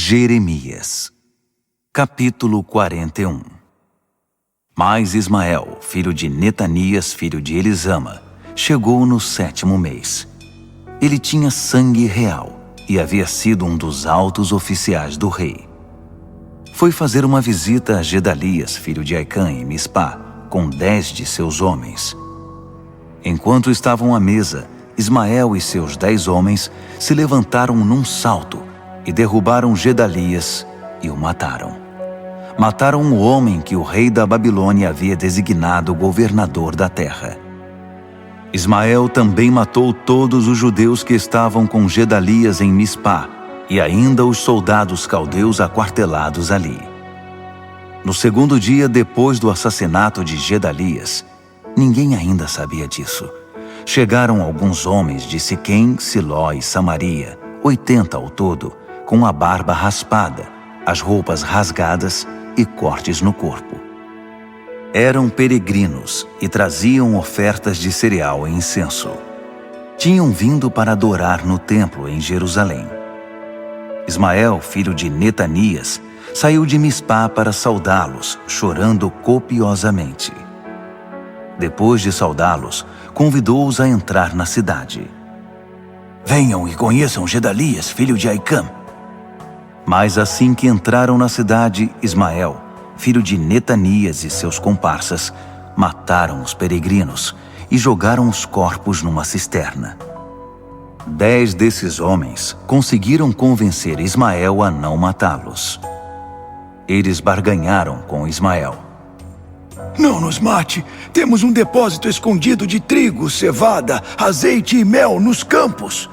Jeremias, capítulo 41. Mas Ismael, filho de Netanias, filho de Elisama, chegou no 7º mês. Ele tinha sangue real e havia sido um dos altos oficiais do rei. Foi fazer uma visita a Gedalias, filho de Aicã, em Mispá, com 10 de seus homens. Enquanto estavam à mesa, Ismael e seus 10 homens se levantaram num salto e derrubaram Gedalias e o mataram. Mataram o homem que o rei da Babilônia havia designado governador da terra. Ismael também matou todos os judeus que estavam com Gedalias em Mispá e ainda os soldados caldeus aquartelados ali. No 2º dia depois do assassinato de Gedalias, ninguém ainda sabia disso. Chegaram alguns homens de Siquém, Siló e Samaria, 80 ao todo, com a barba raspada, as roupas rasgadas e cortes no corpo. Eram peregrinos e traziam ofertas de cereal e incenso. Tinham vindo para adorar no templo em Jerusalém. Ismael, filho de Netanias, saiu de Mispá para saudá-los, chorando copiosamente. Depois de saudá-los, convidou-os a entrar na cidade. Venham e conheçam Gedalias, filho de Aicã. Mas assim que entraram na cidade, Ismael, filho de Netanias e seus comparsas, mataram os peregrinos e jogaram os corpos numa cisterna. 10 desses homens conseguiram convencer Ismael a não matá-los. Eles barganharam com Ismael. Não nos mate! Temos um depósito escondido de trigo, cevada, azeite e mel nos campos.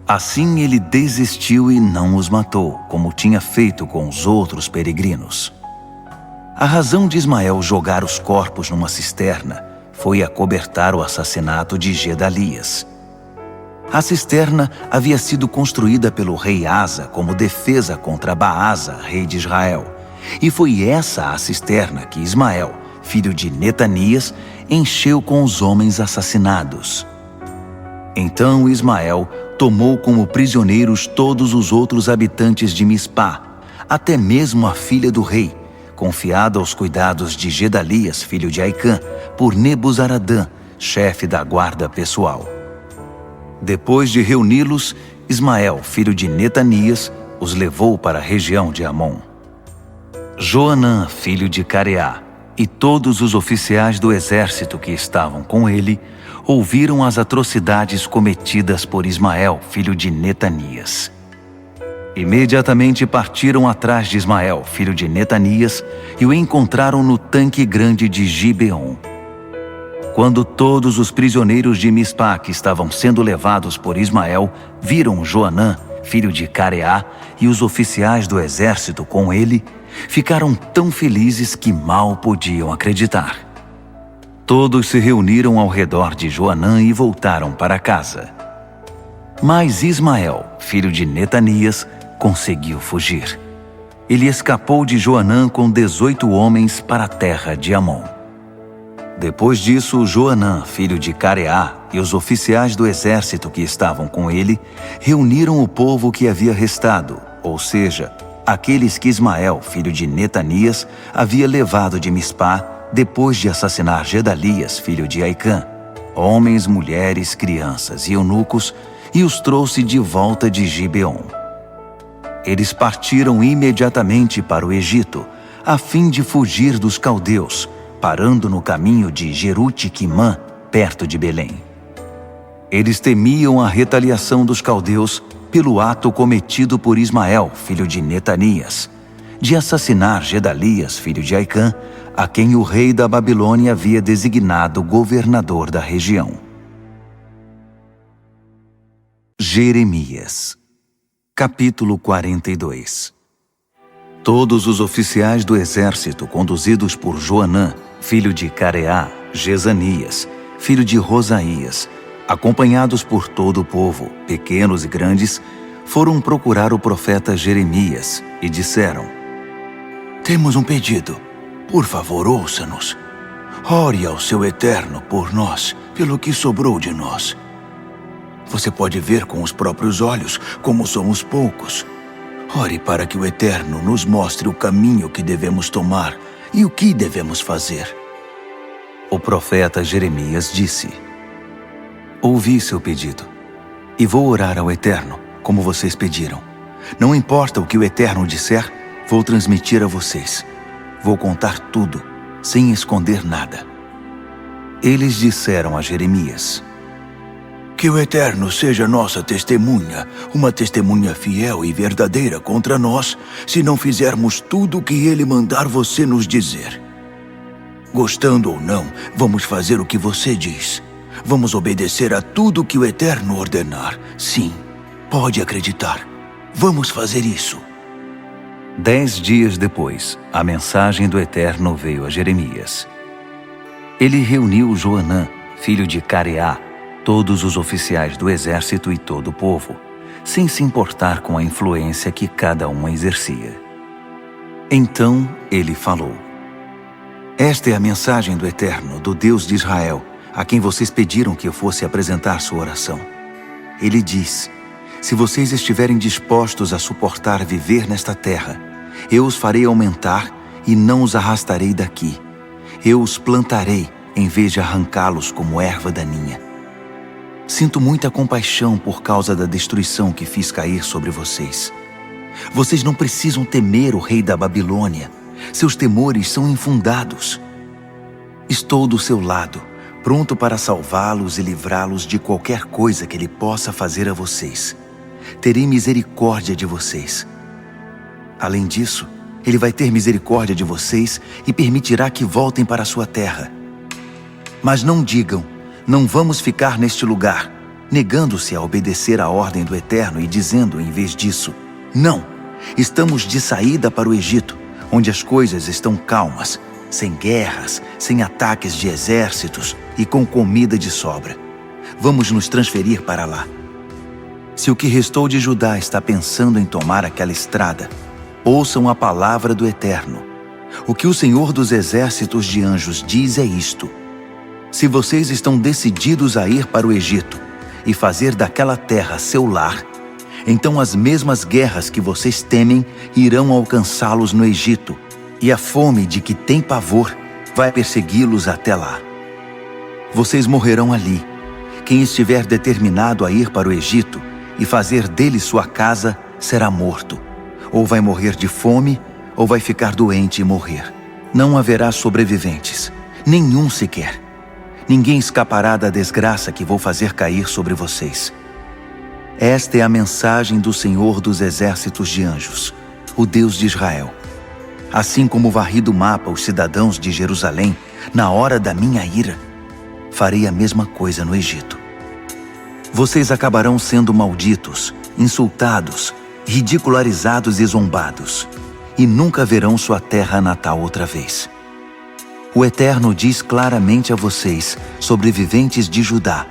Assim ele desistiu e não os matou, como tinha feito com os outros peregrinos. A razão de Ismael jogar os corpos numa cisterna foi acobertar o assassinato de Gedalias. A cisterna havia sido construída pelo rei Asa como defesa contra Baasa, rei de Israel. E foi essa a cisterna que Ismael, filho de Netanias, encheu com os homens assassinados. Então Ismael tomou como prisioneiros todos os outros habitantes de Mispá, até mesmo a filha do rei, confiada aos cuidados de Gedalias, filho de Aicã, por Nebuzaradã, chefe da guarda pessoal. Depois de reuni-los, Ismael, filho de Netanias, os levou para a região de Amon. Joanã, filho de Careá, e todos os oficiais do exército que estavam com ele ouviram as atrocidades cometidas por Ismael, filho de Netanias. Imediatamente partiram atrás de Ismael, filho de Netanias, e o encontraram no tanque grande de Gibeon. Quando todos os prisioneiros de Mispá que estavam sendo levados por Ismael viram Joanã, filho de Careá, e os oficiais do exército com ele, ficaram tão felizes que mal podiam acreditar. Todos se reuniram ao redor de Joanã e voltaram para casa. Mas Ismael, filho de Netanias, conseguiu fugir. Ele escapou de Joanã com 18 homens para a terra de Amon. Depois disso, Joanã, filho de Careá, e os oficiais do exército que estavam com ele, reuniram o povo que havia restado, ou seja, aqueles que Ismael, filho de Netanias, havia levado de Mispá depois de assassinar Gedalias, filho de Aicã, homens, mulheres, crianças e eunucos, e os trouxe de volta de Gibeon. Eles partiram imediatamente para o Egito, a fim de fugir dos caldeus, parando no caminho de Jeruti-Quimã, perto de Belém. Eles temiam a retaliação dos caldeus pelo ato cometido por Ismael, filho de Netanias, de assassinar Gedalias, filho de Aicã, a quem o rei da Babilônia havia designado governador da região. Jeremias, capítulo 42. Todos os oficiais do exército conduzidos por Joanã, filho de Careá, Jezanias, filho de Rosaías, acompanhados por todo o povo, pequenos e grandes, foram procurar o profeta Jeremias e disseram: Temos um pedido. Por favor, ouça-nos. Ore ao seu Eterno por nós, pelo que sobrou de nós. Você pode ver com os próprios olhos como somos poucos. Ore para que o Eterno nos mostre o caminho que devemos tomar e o que devemos fazer. O profeta Jeremias disse: Ouvi seu pedido, e vou orar ao Eterno, como vocês pediram. Não importa o que o Eterno disser, vou transmitir a vocês. Vou contar tudo, sem esconder nada. Eles disseram a Jeremias: Que o Eterno seja nossa testemunha, uma testemunha fiel e verdadeira contra nós, se não fizermos tudo o que Ele mandar você nos dizer. Gostando ou não, vamos fazer o que você diz. Vamos obedecer a tudo que o Eterno ordenar. Sim, pode acreditar. Vamos fazer isso. 10 dias depois, a mensagem do Eterno veio a Jeremias. Ele reuniu Joanã, filho de Careá, todos os oficiais do exército e todo o povo, sem se importar com a influência que cada um exercia. Então ele falou: Esta é a mensagem do Eterno, do Deus de Israel, a quem vocês pediram que eu fosse apresentar sua oração. Ele diz: Se vocês estiverem dispostos a suportar viver nesta terra, eu os farei aumentar e não os arrastarei daqui. Eu os plantarei em vez de arrancá-los como erva daninha. Sinto muita compaixão por causa da destruição que fiz cair sobre vocês. Vocês não precisam temer o rei da Babilônia. Seus temores são infundados. Estou do seu lado, pronto para salvá-los e livrá-los de qualquer coisa que ele possa fazer a vocês. Terei misericórdia de vocês. Além disso, ele vai ter misericórdia de vocês e permitirá que voltem para a sua terra. Mas não digam: não vamos ficar neste lugar, negando-se a obedecer à ordem do Eterno e dizendo, em vez disso: não, estamos de saída para o Egito, onde as coisas estão calmas, sem guerras, sem ataques de exércitos e com comida de sobra. Vamos nos transferir para lá. Se o que restou de Judá está pensando em tomar aquela estrada, ouçam a palavra do Eterno. O que o Senhor dos Exércitos de Anjos diz é isto: se vocês estão decididos a ir para o Egito e fazer daquela terra seu lar, então as mesmas guerras que vocês temem irão alcançá-los no Egito, e a fome de que tem pavor vai persegui-los até lá. Vocês morrerão ali. Quem estiver determinado a ir para o Egito e fazer dele sua casa será morto. Ou vai morrer de fome, ou vai ficar doente e morrer. Não haverá sobreviventes, nenhum sequer. Ninguém escapará da desgraça que vou fazer cair sobre vocês. Esta é a mensagem do Senhor dos Exércitos de Anjos, o Deus de Israel. Assim como varri do mapa os cidadãos de Jerusalém na hora da minha ira, farei a mesma coisa no Egito. Vocês acabarão sendo malditos, insultados, ridicularizados e zombados, e nunca verão sua terra natal outra vez. O Eterno diz claramente a vocês, sobreviventes de Judá: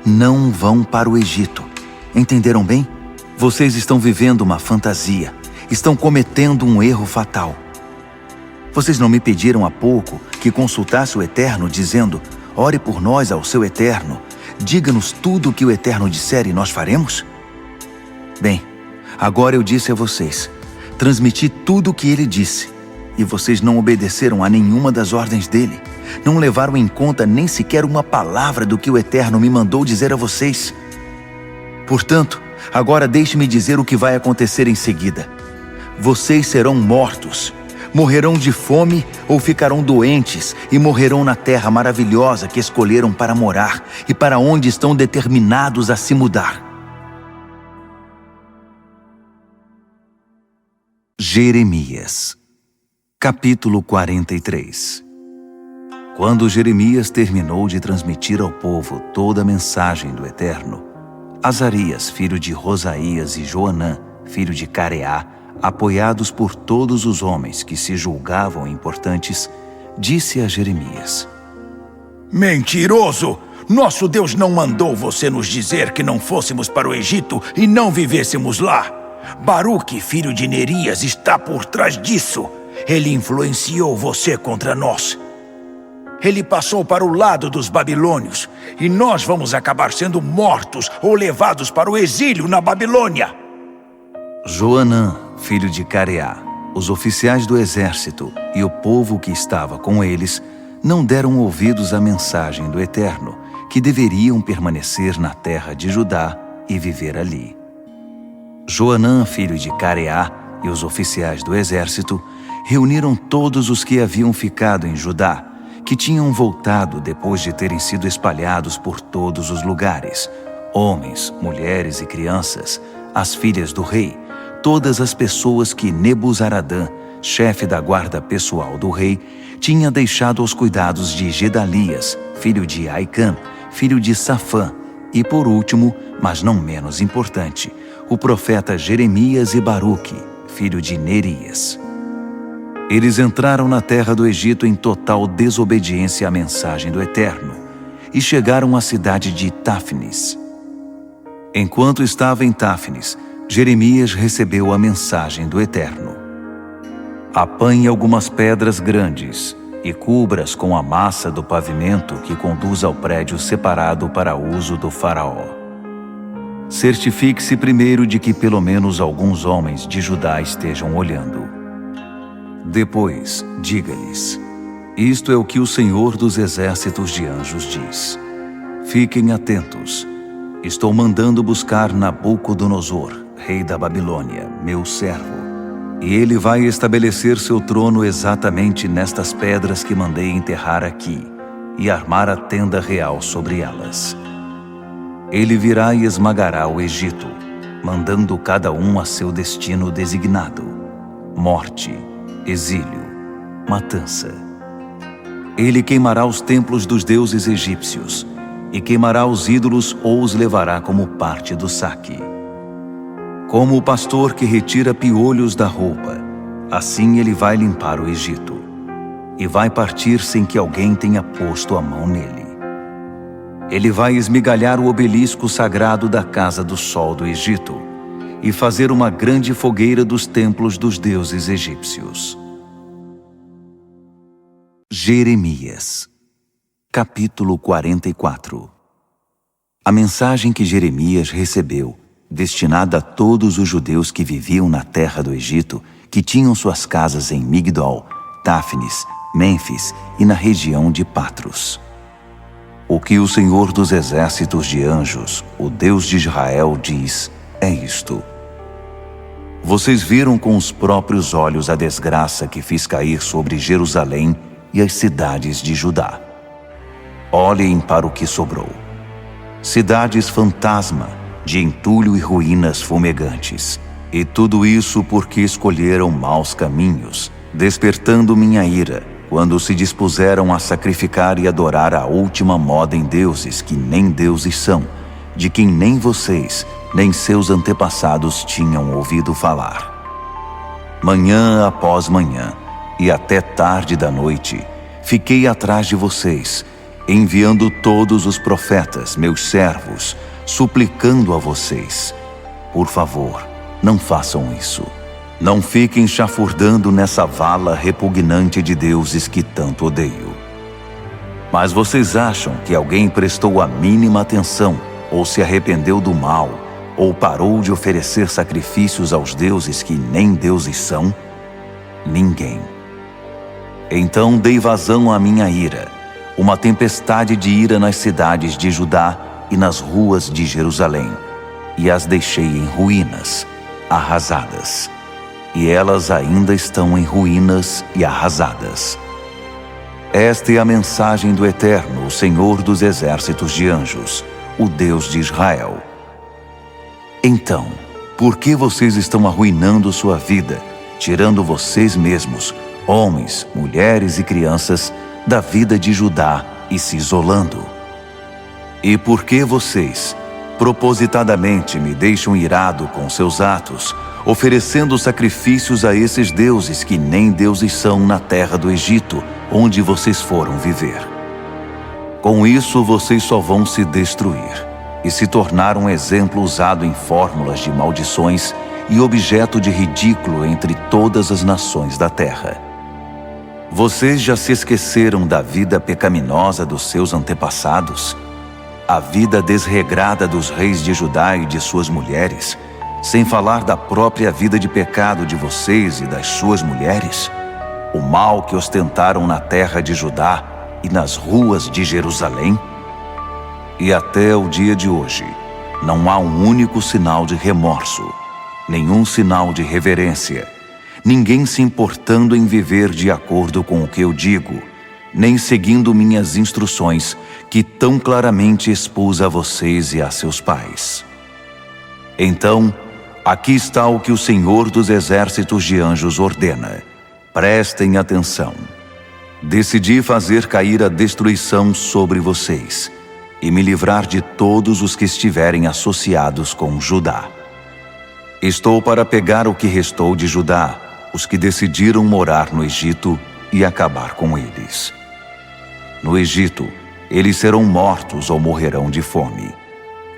não vão para o Egito. Entenderam bem? Vocês estão vivendo uma fantasia, estão cometendo um erro fatal. Vocês não me pediram há pouco que consultasse o Eterno dizendo: ore por nós ao seu Eterno, diga-nos tudo o que o Eterno disser e nós faremos? Bem, agora eu disse a vocês, transmiti tudo o que ele disse, e vocês não obedeceram a nenhuma das ordens dele, não levaram em conta nem sequer uma palavra do que o Eterno me mandou dizer a vocês. Portanto, agora deixe-me dizer o que vai acontecer em seguida. Vocês serão mortos, morrerão de fome ou ficarão doentes e morrerão na terra maravilhosa que escolheram para morar e para onde estão determinados a se mudar. Jeremias, capítulo 43. Quando Jeremias terminou de transmitir ao povo toda a mensagem do Eterno, Azarias, filho de Rosaías, e Joanã, filho de Careá, apoiados por todos os homens que se julgavam importantes, disse a Jeremias: Mentiroso! Nosso Deus não mandou você nos dizer que não fôssemos para o Egito e não vivêssemos lá. Baruque, filho de Nerias, está por trás disso. Ele influenciou você contra nós. Ele passou para o lado dos babilônios, e nós vamos acabar sendo mortos ou levados para o exílio na Babilônia. Joanã, filho de Careá, os oficiais do exército e o povo que estava com eles não deram ouvidos à mensagem do Eterno, que deveriam permanecer na terra de Judá e viver ali. Joanã, filho de Careá, e os oficiais do exército reuniram todos os que haviam ficado em Judá, que tinham voltado depois de terem sido espalhados por todos os lugares, homens, mulheres e crianças, as filhas do rei, todas as pessoas que Nebuzaradã, chefe da guarda pessoal do rei, tinha deixado aos cuidados de Gedalias, filho de Aicam, filho de Safã, e por último, mas não menos importante, o profeta Jeremias e Baruque, filho de Nerias. Eles entraram na terra do Egito em total desobediência à mensagem do Eterno e chegaram à cidade de Táfnis. Enquanto estava em Táfnis, Jeremias recebeu a mensagem do Eterno. Apanhe algumas pedras grandes e cubra-as com a massa do pavimento que conduz ao prédio separado para uso do faraó. Certifique-se primeiro de que pelo menos alguns homens de Judá estejam olhando. Depois, diga-lhes: isto é o que o Senhor dos Exércitos de Anjos diz. Fiquem atentos. Estou mandando buscar Nabucodonosor, rei da Babilônia, meu servo, e ele vai estabelecer seu trono exatamente nestas pedras que mandei enterrar aqui, e armar a tenda real sobre elas. Ele virá e esmagará o Egito, mandando cada um a seu destino designado: morte, exílio, matança. Ele queimará os templos dos deuses egípcios, e queimará os ídolos ou os levará como parte do saque. Como o pastor que retira piolhos da roupa, assim ele vai limpar o Egito, e vai partir sem que alguém tenha posto a mão nele. Ele vai esmigalhar o obelisco sagrado da casa do sol do Egito, e fazer uma grande fogueira dos templos dos deuses egípcios. Jeremias, capítulo 44. A mensagem que Jeremias recebeu, destinada a todos os judeus que viviam na terra do Egito, que tinham suas casas em Migdol, Táfnis, Mênfis e na região de Patros. O que o Senhor dos Exércitos de Anjos, o Deus de Israel, diz é isto: vocês viram com os próprios olhos a desgraça que fiz cair sobre Jerusalém e as cidades de Judá. Olhem para o que sobrou. Cidades fantasma, de entulho e ruínas fumegantes. E tudo isso porque escolheram maus caminhos, despertando minha ira, quando se dispuseram a sacrificar e adorar a última moda em deuses que nem deuses são, de quem nem vocês, nem seus antepassados tinham ouvido falar. Manhã após manhã, e até tarde da noite, fiquei atrás de vocês, enviando todos os profetas, meus servos, suplicando a vocês: por favor, não façam isso. Não fiquem chafurdando nessa vala repugnante de deuses que tanto odeio. Mas vocês acham que alguém prestou a mínima atenção, ou se arrependeu do mal, ou parou de oferecer sacrifícios aos deuses que nem deuses são? Ninguém. Então dei vazão à minha ira, uma tempestade de ira nas cidades de Judá e nas ruas de Jerusalém, e as deixei em ruínas, arrasadas. E elas ainda estão em ruínas e arrasadas. Esta é a mensagem do Eterno, o Senhor dos Exércitos de Anjos, o Deus de Israel. Então, por que vocês estão arruinando sua vida, tirando vocês mesmos, homens, mulheres e crianças, da vida de Judá e se isolando? E por que vocês, propositadamente, me deixam irado com seus atos, oferecendo sacrifícios a esses deuses que nem deuses são na terra do Egito, onde vocês foram viver? Com isso, vocês só vão se destruir e se tornar um exemplo usado em fórmulas de maldições e objeto de ridículo entre todas as nações da terra. Vocês já se esqueceram da vida pecaminosa dos seus antepassados? A vida desregrada dos reis de Judá e de suas mulheres, Sem falar da própria vida de pecado de vocês e das suas mulheres, o mal que ostentaram na terra de Judá e nas ruas de Jerusalém? E até o dia de hoje, não há um único sinal de remorso, nenhum sinal de reverência, ninguém se importando em viver de acordo com o que eu digo, nem seguindo minhas instruções que tão claramente expus a vocês e a seus pais. Então, aqui está o que o Senhor dos Exércitos de Anjos ordena. Prestem atenção. Decidi fazer cair a destruição sobre vocês e me livrar de todos os que estiverem associados com Judá. Estou para pegar o que restou de Judá, os que decidiram morar no Egito, e acabar com eles. No Egito, eles serão mortos ou morrerão de fome.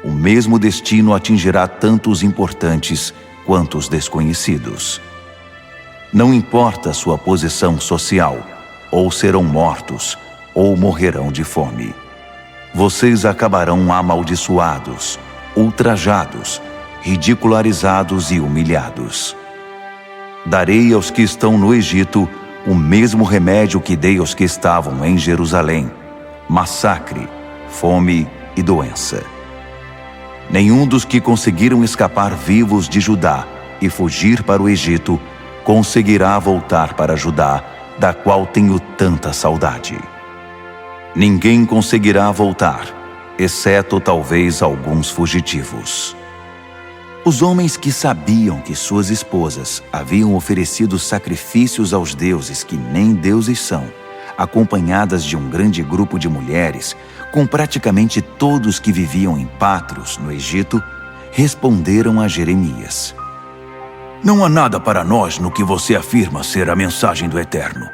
O mesmo destino atingirá tanto os importantes quanto os desconhecidos. Não importa sua posição social, ou serão mortos, ou morrerão de fome. Vocês acabarão amaldiçoados, ultrajados, ridicularizados e humilhados. Darei aos que estão no Egito o mesmo remédio que dei aos que estavam em Jerusalém: massacre, fome e doença. Nenhum dos que conseguiram escapar vivos de Judá e fugir para o Egito conseguirá voltar para Judá, da qual tenho tanta saudade. Ninguém conseguirá voltar, exceto talvez alguns fugitivos. Os homens que sabiam que suas esposas haviam oferecido sacrifícios aos deuses que nem deuses são, acompanhadas de um grande grupo de mulheres, com praticamente todos que viviam em Patros, no Egito, responderam a Jeremias: Não há nada para nós no que você afirma ser a mensagem do Eterno.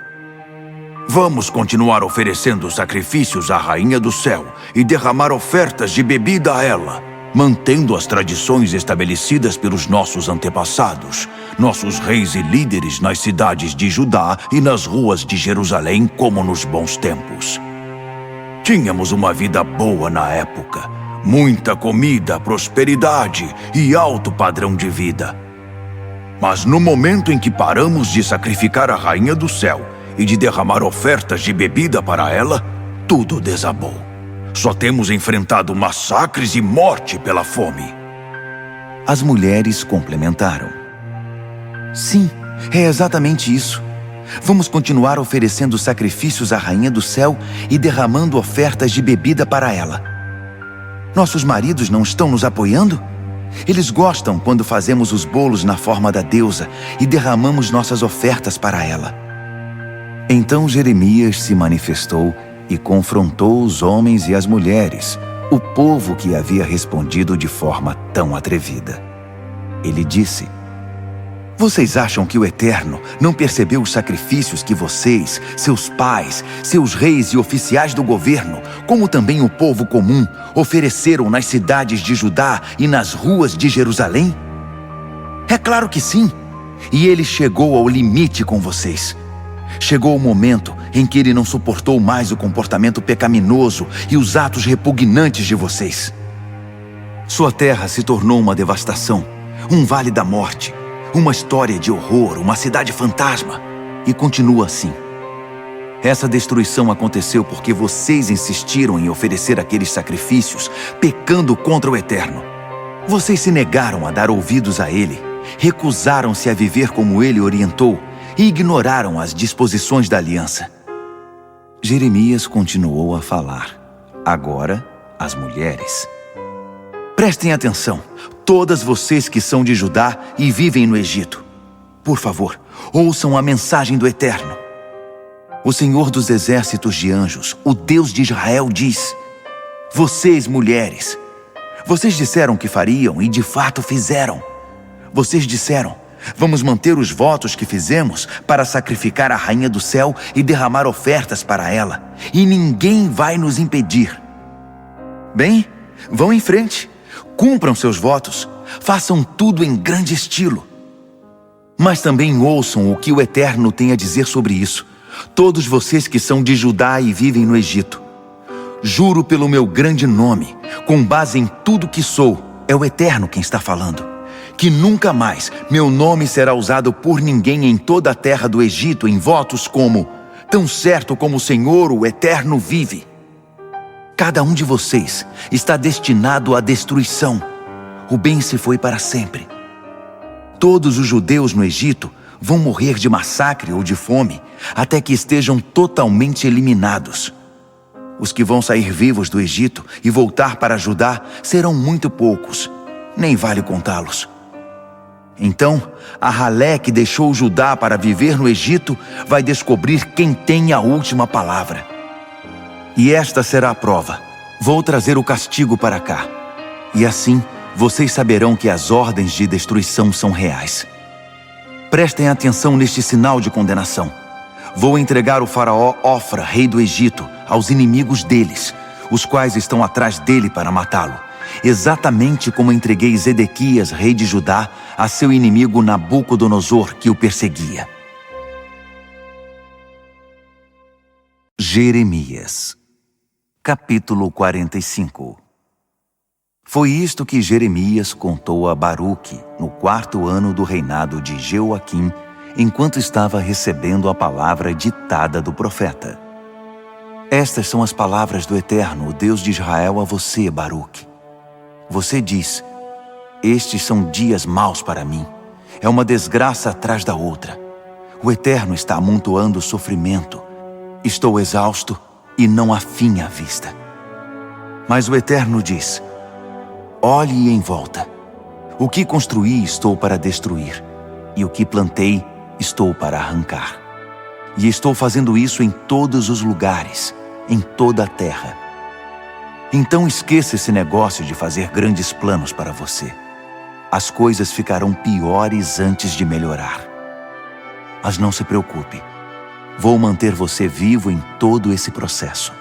Vamos continuar oferecendo sacrifícios à Rainha do Céu e derramar ofertas de bebida a ela, mantendo as tradições estabelecidas pelos nossos antepassados, nossos reis e líderes nas cidades de Judá e nas ruas de Jerusalém, como nos bons tempos. Tínhamos uma vida boa na época, muita comida, prosperidade e alto padrão de vida. Mas no momento em que paramos de sacrificar a Rainha do Céu e de derramar ofertas de bebida para ela, tudo desabou. Só temos enfrentado massacres e morte pela fome. As mulheres complementaram: Sim, é exatamente isso. Vamos continuar oferecendo sacrifícios à Rainha do Céu e derramando ofertas de bebida para ela. Nossos maridos não estão nos apoiando? Eles gostam quando fazemos os bolos na forma da deusa e derramamos nossas ofertas para ela. Então Jeremias se manifestou e confrontou os homens e as mulheres, o povo que havia respondido de forma tão atrevida. Ele disse: Vocês acham que o Eterno não percebeu os sacrifícios que vocês, seus pais, seus reis e oficiais do governo, como também o povo comum, ofereceram nas cidades de Judá e nas ruas de Jerusalém? É claro que sim. E ele chegou ao limite com vocês. Chegou o momento em que ele não suportou mais o comportamento pecaminoso e os atos repugnantes de vocês. Sua terra se tornou uma devastação, um vale da morte, uma história de horror, uma cidade fantasma, e continua assim. Essa destruição aconteceu porque vocês insistiram em oferecer aqueles sacrifícios, pecando contra o Eterno. Vocês se negaram a dar ouvidos a ele, recusaram-se a viver como ele orientou e ignoraram as disposições da aliança. Jeremias continuou a falar, agora às mulheres: Prestem atenção, todas vocês que são de Judá e vivem no Egito. Por favor, ouçam a mensagem do Eterno. O Senhor dos Exércitos de Anjos, o Deus de Israel, diz: Vocês, mulheres, vocês disseram que fariam e de fato fizeram. Vocês disseram: Vamos manter os votos que fizemos para sacrificar a Rainha do Céu e derramar ofertas para ela, e ninguém vai nos impedir. Bem, vão em frente, cumpram seus votos, façam tudo em grande estilo. Mas também ouçam o que o Eterno tem a dizer sobre isso, todos vocês que são de Judá e vivem no Egito. Juro pelo meu grande nome, com base em tudo que sou, é o Eterno quem está falando, que nunca mais meu nome será usado por ninguém em toda a terra do Egito em votos como: tão certo como o Senhor, o Eterno, vive. Cada um de vocês está destinado à destruição. O bem se foi para sempre. Todos os judeus no Egito vão morrer de massacre ou de fome, até que estejam totalmente eliminados. Os que vão sair vivos do Egito e voltar para Judá serão muito poucos, nem vale contá-los. Então, a ralé que deixou Judá para viver no Egito vai descobrir quem tem a última palavra. E esta será a prova. Vou trazer o castigo para cá. E assim, vocês saberão que as ordens de destruição são reais. Prestem atenção neste sinal de condenação. Vou entregar o faraó Ofra, rei do Egito, aos inimigos deles, os quais estão atrás dele para matá-lo, exatamente como entreguei Zedequias, rei de Judá, a seu inimigo Nabucodonosor, que o perseguia. Jeremias, capítulo 45. Foi isto que Jeremias contou a Baruque no 4º ano do reinado de Jeoaquim, enquanto estava recebendo a palavra ditada do profeta. Estas são as palavras do Eterno, o Deus de Israel, a você, Baruque. Você diz: estes são dias maus para mim. É uma desgraça atrás da outra. O Eterno está amontoando sofrimento. Estou exausto e não há fim à vista. Mas o Eterno diz: olhe em volta. O que construí estou para destruir, e o que plantei estou para arrancar. E estou fazendo isso em todos os lugares, em toda a terra. Então esqueça esse negócio de fazer grandes planos para você. As coisas ficarão piores antes de melhorar. Mas não se preocupe. Vou manter você vivo em todo esse processo.